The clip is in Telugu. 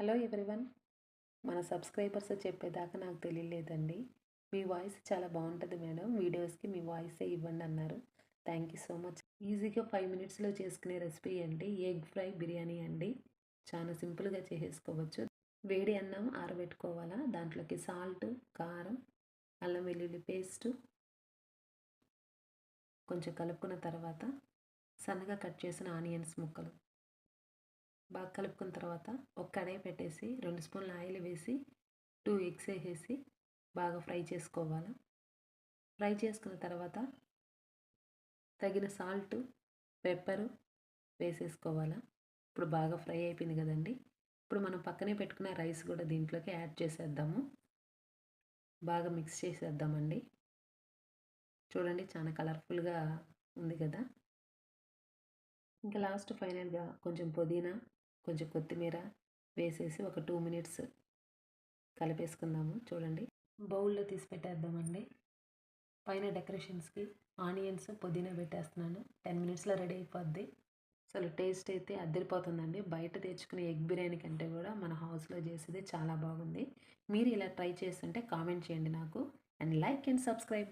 Hello everyone. మన సబ్స్క్రైబర్స్ చెప్పేదాకా నాకు తెలియలేదండి. మీ వాయిస్ చాలా బాగుంటుంది మేడం, వీడియోస్కి మీ వాయిసే ఇవ్వండి అన్నారు. Thank you so much. ఈజీగా 5 మినిట్స్లో చేసుకునే రెసిపీ అండి, ఎగ్ ఫ్రై బిర్యానీ అండి. చాలా సింపుల్గా చేసేసుకోవచ్చు. వేడి అన్నం ఆరబెట్టుకోవాలా, దాంట్లోకి సాల్ట్, కారం, అల్లం వెల్లుల్లి పేస్టు కొంచెం కలుపుకున్న తర్వాత సన్నగా కట్ చేసిన ఆనియన్స్ ముక్కలు బాగా కలుపుకున్న తర్వాత ఒక కడాయి పెట్టేసి 2 స్పూన్ల ఆయిల్ వేసి 2 ఎగ్స్ వేసేసి బాగా ఫ్రై చేసుకోవాలి. ఫ్రై చేసుకున్న తర్వాత తగిన సాల్ట్, పెప్పరు వేసేసుకోవాలా. ఇప్పుడు బాగా ఫ్రై అయిపోయింది కదండి. ఇప్పుడు మనం పక్కనే పెట్టుకున్న రైస్ కూడా దీంట్లోకి యాడ్ చేసేద్దాము. బాగా మిక్స్ చేసేద్దామండి. చూడండి చాలా కలర్ఫుల్గా ఉంది కదా. ఇంకా లాస్ట్ ఫైనల్గా కొంచెం పుదీనా, కొంచెం కొత్తిమీర వేసేసి ఒక 2 మినిట్స్ కలిపేసుకుందాము. చూడండి, బౌల్లో తీసి పెట్టేద్దామండి. పైన డెకరేషన్స్కి ఆనియన్స్, పుదీనా పెట్టేస్తున్నాను. 10 మినిట్స్లో రెడీ అయిపోద్ది. అసలు టేస్ట్ అయితే అద్దరిపోతుందండి. బయట తెచ్చుకునే ఎగ్ బిర్యానీ కంటే కూడా మన హౌస్లో చేసేది చాలా బాగుంది. మీరు ఇలా ట్రై చేస్తుంటే కామెంట్ చేయండి నాకు. And like and subscribe.